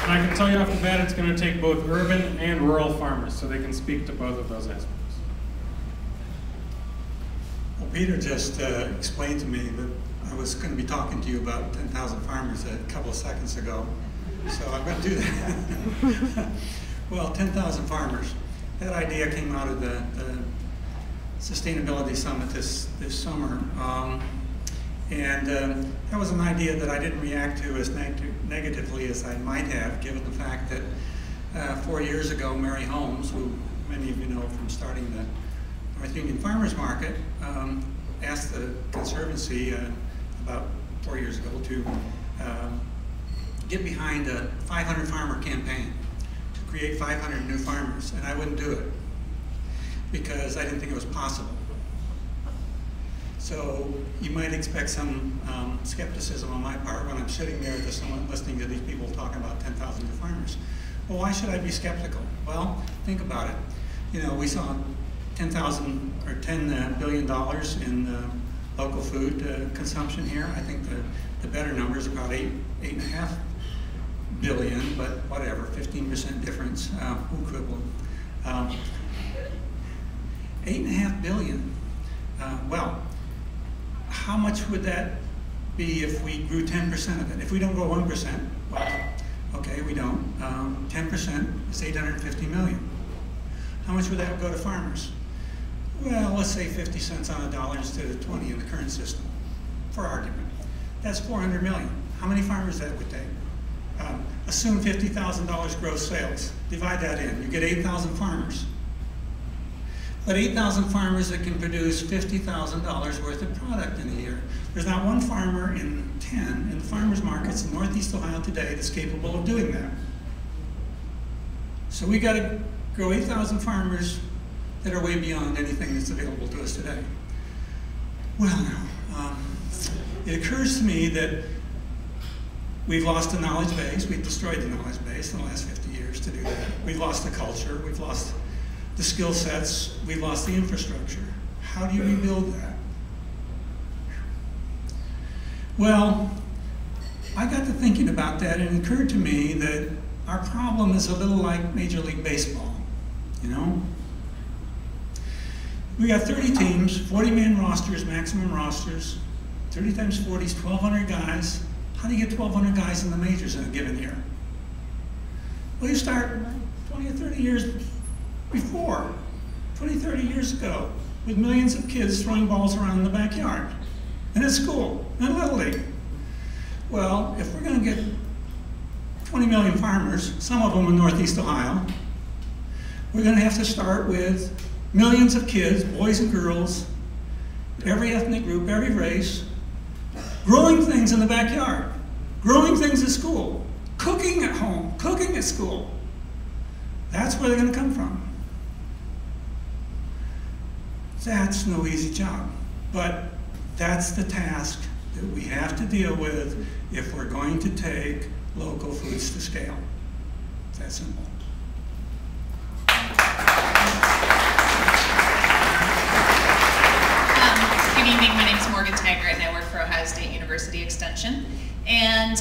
And I can tell you off the bat, it's going to take both urban and rural farmers, so they can speak to both of those aspects. Well, Peter just explained to me that I was going to be talking to you about 10,000 farmers a couple of seconds ago, so I'm going to do that. Well, 10,000 farmers. That idea came out of the Sustainability Summit this summer. That was an idea that I didn't react to as negatively as I might have, given the fact that 4 years ago, Mary Holmes, who many of you know from starting the North Union Farmers Market, asked the Conservancy about 4 years ago to get behind a 500 farmer campaign to create 500 new farmers, and I wouldn't do it because I didn't think it was possible. So you might expect some skepticism on my part when I'm sitting there with someone listening to these people talking about 10,000 new farmers. Well, why should I be skeptical? Well, think about it. You know, we saw $10 billion in local food consumption here. I think the better number is about $8.5 billion, but whatever, 15% difference. Who quibble? $8.5 billion. Well, how much would that be if we grew 10% of it? If we don't grow 1%, well, okay, we don't. 10% is 850 million. How much would that go to farmers? Well, let's say 50 cents on a dollar instead of 20 in the current system, for argument. That's 400 million. How many farmers that would take? Assume $50,000 gross sales. Divide that in. You get 8,000 farmers. But 8,000 farmers that can produce $50,000 worth of product in a year. There's not one farmer in 10 in the farmers markets in Northeast Ohio today that's capable of doing that. So we got to grow 8,000 farmers that are way beyond anything that's available to us today. Well, now, it occurs to me that we've lost the knowledge base. We've destroyed the knowledge base in the last 50 years to do that. We've lost the culture. We've lost the skill sets. We've lost the infrastructure. How do you rebuild that? Well, I got to thinking about that, and it occurred to me that our problem is a little like Major League Baseball, you know? We got 30 teams, 40-man rosters, maximum rosters, 30 times 40 is 1,200 guys. How do you get 1,200 guys in the majors in a given year? Well, you start 20 or 30 years before, 20, 30 years ago, with millions of kids throwing balls around in the backyard, and at school, and Little League. Well, if we're going to get 20 million farmers, some of them in Northeast Ohio, we're going to have to start with millions of kids, boys and girls, every ethnic group, every race, growing things in the backyard, growing things at school, cooking at home, cooking at school. That's where they're going to come from. That's no easy job, but that's the task that we have to deal with if we're going to take local foods to scale. It's that simple. Good evening, my name is Morgan Taggart and I work for Ohio State University Extension. And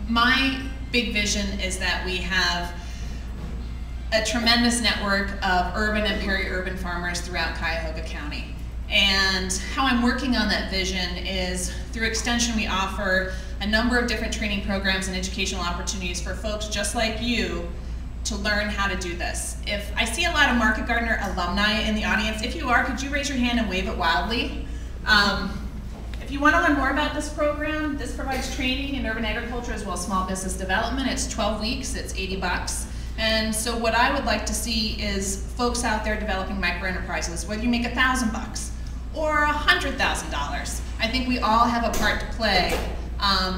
my big vision is that we have a tremendous network of urban and peri-urban farmers throughout Cuyahoga County. And how I'm working on that vision is through Extension we offer a number of different training programs and educational opportunities for folks just like you to learn how to do this. If I see a lot of Market Gardener alumni in the audience, if you are, could you raise your hand and wave it wildly? If you want to learn more about this program, this provides training in urban agriculture as well as small business development. It's 12 weeks, it's $80. And so what I would like to see is folks out there developing micro enterprises, whether you make $1,000 or $100,000. I think we all have a part to play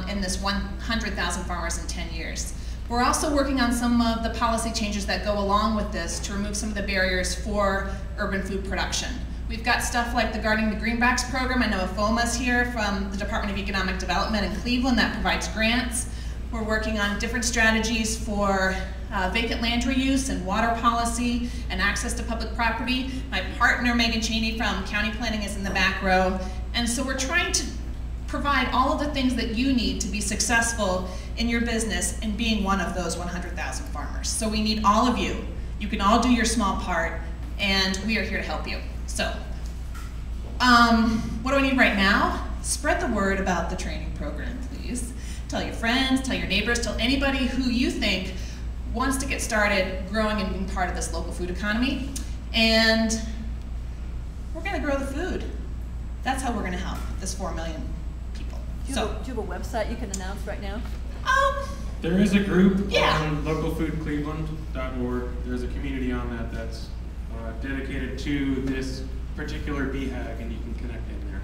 in this 100,000 farmers in 10 years. We're also working on some of the policy changes that go along with this to remove some of the barriers for urban food production. We've got stuff like the Guarding the Greenbacks program. I know FOMA's here from the Department of Economic Development in Cleveland that provides grants. We're working on different strategies for vacant land reuse and water policy and access to public property. My partner, Megan Cheney from County Planning, is in the back row. And so we're trying to provide all of the things that you need to be successful in your business in being one of those 100,000 farmers. So we need all of you. You can all do your small part, and we are here to help you. So, what do I need right now? Spread the word about the training program, please. Tell your friends, tell your neighbors, tell anybody who you think wants to get started growing and being part of this local food economy. And we're gonna grow the food. That's how we're gonna help this 4 million people. Do you have a website you can announce right now? There is a group Yeah. on localfoodcleveland.org. There's a community on that that's dedicated to this particular BHAG, and you can connect in there.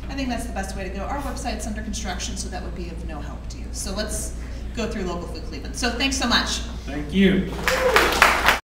I think that's the best way to go. Our website's under construction, so that would be of no help to you. So let's go through Local Food Cleveland. So thanks so much. Thank you.